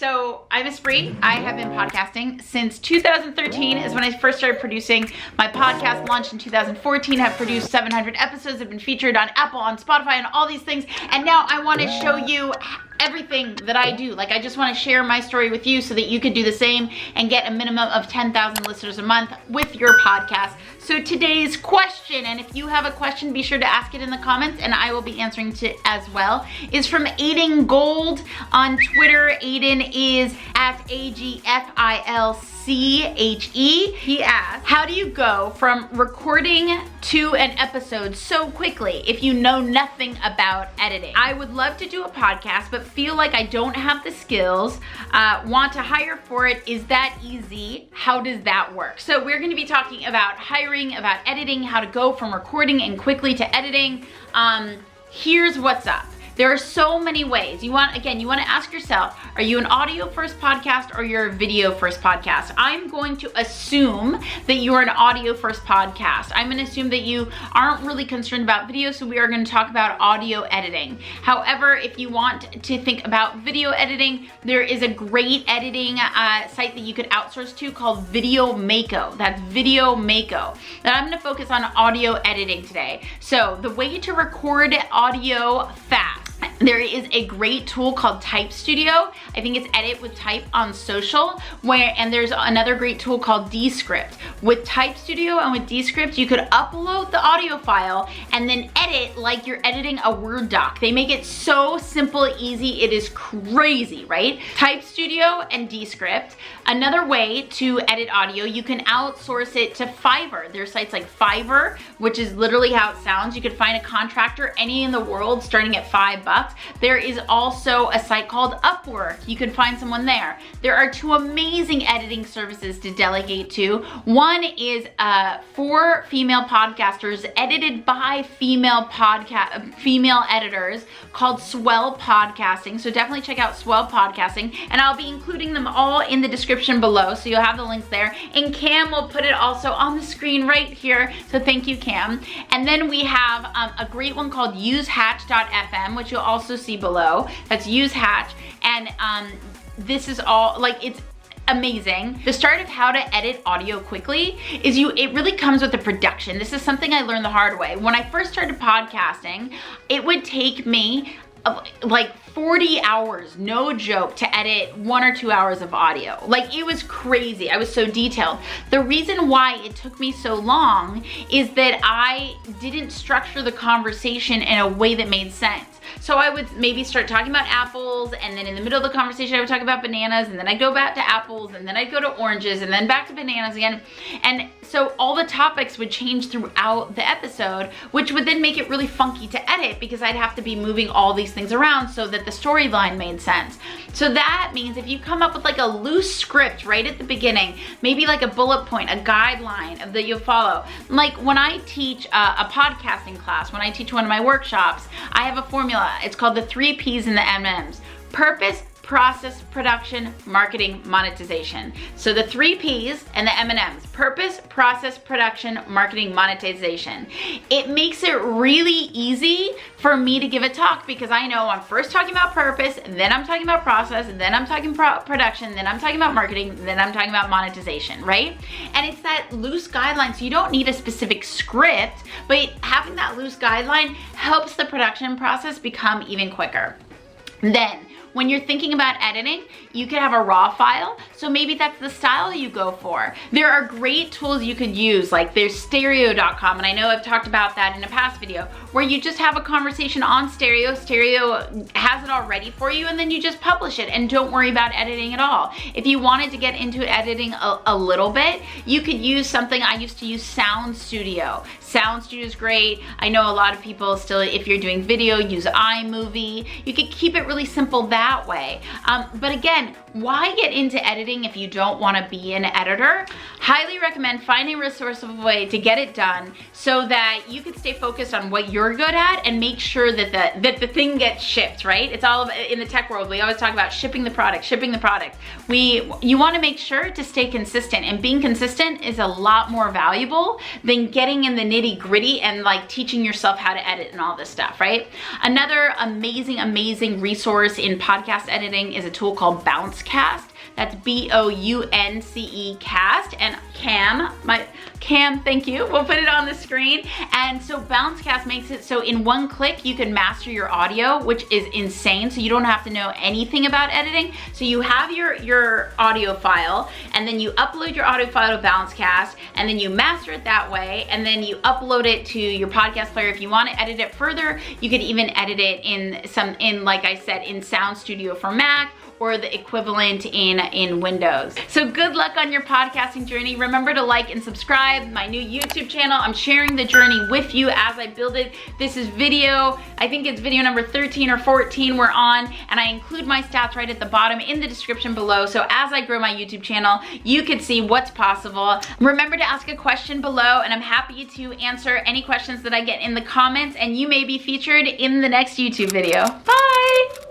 So I'm Espree. I have been podcasting since 2013 is when I first started producing. My podcast launched in 2014. I've produced 700 episodes. I've been featured on Apple, on Spotify, and all these things. And now I want to show you everything that I do. Like, I just want to share my story with you so that you could do the same and get a minimum of 10,000 listeners a month with your podcast. So today's question, and if you have a question, be sure to ask it in the comments and I will be answering it as well, is from Aidan Gold on Twitter. Aidan is at AGFILCHE. He asked, how do you go from recording to an episode so quickly if you know nothing about editing? I would love to do a podcast, but feel like I don't have the skills, want to hire for it. Is that easy? How does that work? So we're going to be talking about hiring, about editing, how to go from recording and quickly to editing. Here's what's up. There are so many ways. You want to ask yourself, are you an audio first podcast or you're a video first podcast? I'm going to assume that you are an audio first podcast. I'm going to assume that you aren't really concerned about video, so we are going to talk about audio editing. However, if you want to think about video editing, there is a great editing site that you could outsource to called Video Mako. That's Video Mako. And I'm going to focus on audio editing today. So the way to record audio fast. There is a great tool called Type Studio. I think it's Edit with Type on social, and there's another great tool called Descript. With Type Studio and with Descript, you could upload the audio file and then edit like you're editing a Word doc. They make it so simple, easy, it is crazy, right? Type Studio and Descript. Another way to edit audio, you can outsource it to Fiverr. There's sites like Fiverr, which is literally how it sounds. You could find a contractor, any in the world, starting at $5. There is also a site called Upwork. You could find someone there. There are two amazing editing services to delegate to. One is for female podcasters, edited by female editors, called Swell Podcasting. So definitely check out Swell Podcasting, and I'll be including them all in the description below, so you'll have the links there. And Cam will put it also on the screen right here. So thank you, Cam. And then we have a great one called usehatch.fm, which you'll also see below. That's usehatch, and this is all, like, it's amazing. The start of how to edit audio quickly is it really comes with the production. This is something I learned the hard way. When I first started podcasting, it would take me like 40 hours, no joke, to edit 1 or 2 hours of audio. Like, it was crazy. I was so detailed. The reason why it took me so long is that I didn't structure the conversation in a way that made sense. So I would maybe start talking about apples, and then in the middle of the conversation I would talk about bananas, and then I'd go back to apples, and then I'd go to oranges, and then back to bananas again. And so all the topics would change throughout the episode, which would then make it really funky to edit because I'd have to be moving all these things around so that the storyline made sense. So that means if you come up with like a loose script right at the beginning, maybe like a bullet point, a guideline that you'll follow. Like when I teach a podcasting class, when I teach one of my workshops, I have a formula. It's called the 3 P's and the M&Ms. Purpose, process, production, marketing, monetization. So the 3 P's and the M&Ms: purpose, process, production, marketing, monetization. It makes it really easy for me to give a talk because I know I'm first talking about purpose, then I'm talking about process, then I'm talking production, then I'm talking about marketing, then I'm talking about monetization, right? And it's that loose guideline, so you don't need a specific script, but having that loose guideline helps the production process become even quicker. Then, when you're thinking about editing, you could have a raw file, so maybe that's the style you go for. There are great tools you could use, like there's stereo.com, and I know I've talked about that in a past video, where you just have a conversation on stereo. Stereo has it all ready for you, and then you just publish it and don't worry about editing at all. If you wanted to get into editing a little bit, you could use something. I used to use Sound Studio. Sound Studio is great. I know a lot of people still, if you're doing video, use iMovie. You could keep it really simple that way. But again, why get into editing if you don't want to be an editor? Highly recommend finding a resourceful way to get it done so that you can stay focused on what you're good at and make sure that the thing gets shipped, right? It's all about, in the tech world, we always talk about shipping the product. You want to make sure to stay consistent, and being consistent is a lot more valuable than getting in the nitty-gritty and like teaching yourself how to edit and all this stuff, right? Another amazing resource in podcast editing is a tool called Bouncecast. That's B-O-U-N-C-E cast. And Cam, thank you. We'll put it on the screen. And so Bouncecast makes it so in one click you can master your audio, which is insane. So you don't have to know anything about editing. So you have your audio file, and then you upload your audio file to Bouncecast, and then you master it that way, and then you upload it to your podcast player. If you want to edit it further, you could even edit it in like I said, in Sound Studio for Mac, or the equivalent in Windows. So good luck on your podcasting journey. Remember to like and subscribe my new YouTube channel. I'm sharing the journey with you as I build it. This is video, I think it's video number 13 or 14 we're on, and I include my stats right at the bottom in the description below. So as I grow my YouTube channel, you can see what's possible. Remember to ask a question below, and I'm happy to answer any questions that I get in the comments, and you may be featured in the next YouTube video. Bye.